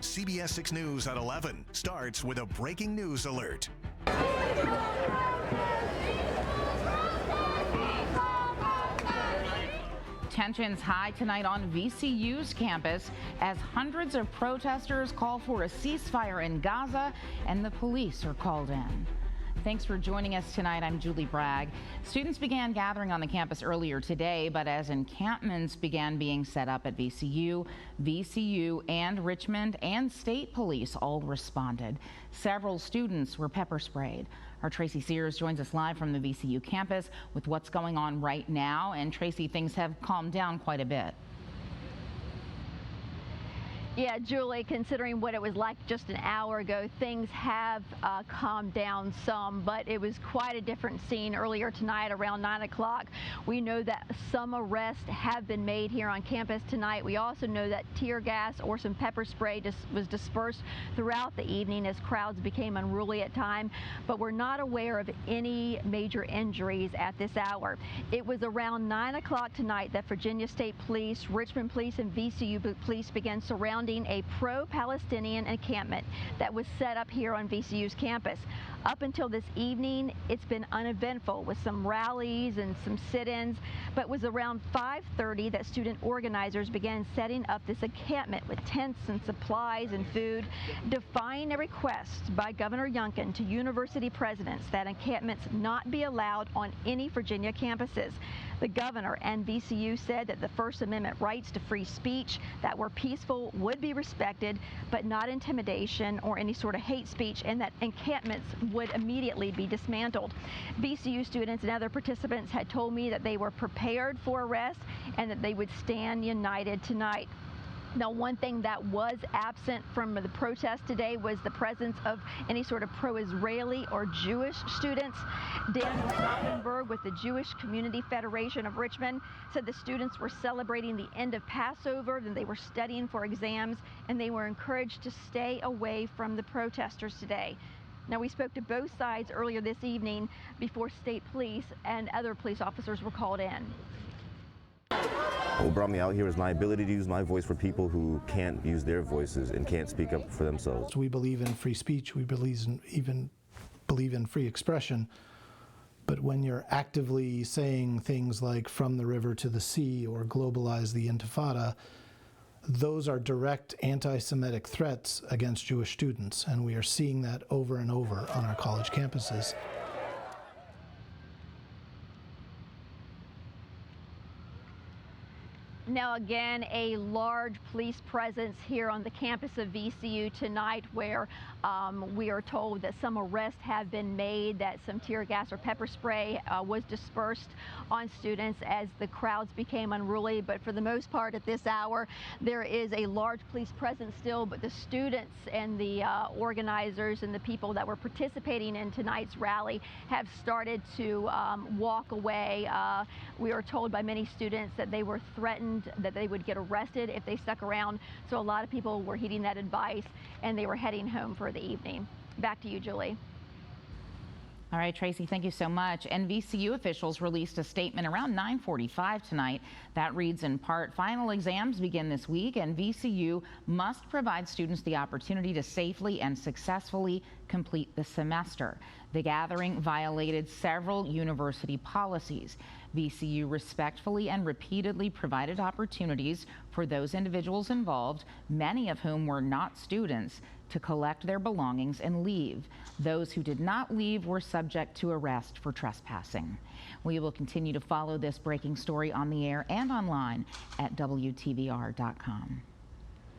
CBS 6 News at 11 starts with a breaking news alert. Tensions high tonight on VCU's campus as hundreds of protesters call for a ceasefire in Gaza and the police are called in. Thanks for joining us tonight. I'm Julie Bragg. Students began gathering on the campus earlier today, but as encampments began being set up at VCU, and Richmond and state police all responded. Several students were pepper sprayed. Our Tracy Sears joins us live from the VCU campus with what's going on right now. And Tracy, things have calmed down quite a bit. Yeah, Julie, considering what it was like just an hour ago, things have calmed down some, but it was quite a different scene earlier tonight around 9 o'clock. We know that some arrests have been made here on campus tonight. We also know that tear gas or some pepper spray was dispersed throughout the evening as crowds became unruly at times, but we're not aware of any major injuries at this hour. It was around 9 o'clock tonight that Virginia State Police, Richmond Police, and VCU Police began surrounding a pro-Palestinian encampment that was set up here on VCU's campus. Up until this evening, it's been uneventful with some rallies and some sit-ins, but it was around 5:30 that student organizers began setting up this encampment with tents and supplies and food, defying a request by Governor Youngkin to university presidents that encampments not be allowed on any Virginia campuses. The governor and VCU said that the First Amendment rights to free speech that were peaceful would be respected, but not intimidation or any sort of hate speech, and that encampments would immediately be dismantled. VCU students and other participants had told me that they were prepared for arrest and that they would stand united tonight. Now, one thing that was absent from the protest today was the presence of any sort of pro-Israeli or Jewish students. Daniel Stoppenberg with the Jewish Community Federation of Richmond said the students were celebrating the end of Passover, and they were studying for exams, and they were encouraged to stay away from the protesters today. Now, we spoke to both sides earlier this evening before state police and other police officers were called in. What brought me out here is my ability to use my voice for people who can't use their voices and can't speak up for themselves. We believe in free speech, we believe in free expression, but when you're actively saying things like from the river to the sea or globalize the Intifada, those are direct anti-Semitic threats against Jewish students, and we are seeing that over and over on our college campuses. Now, again, a large police presence here on the campus of VCU tonight, where we are told that some arrests have been made, that some tear gas or pepper spray was dispersed on students as the crowds became unruly. But for the most part at this hour, there is a large police presence still, but the students and the organizers and the people that were participating in tonight's rally have started to walk away. We are told by many students that they were threatened that they would get arrested if they stuck around. So a lot of people were heeding that advice and they were heading home for the evening. Back to you, Julie. All right, Tracy, thank you so much. And VCU officials released a statement around 9:45 tonight that reads in part, final exams begin this week and VCU must provide students the opportunity to safely and successfully complete the semester. The gathering violated several university policies. VCU respectfully and repeatedly provided opportunities for those individuals involved, many of whom were not students, to collect their belongings and leave. Those who did not leave were subject to arrest for trespassing. We will continue to follow this breaking story on the air and online at WTVR.com.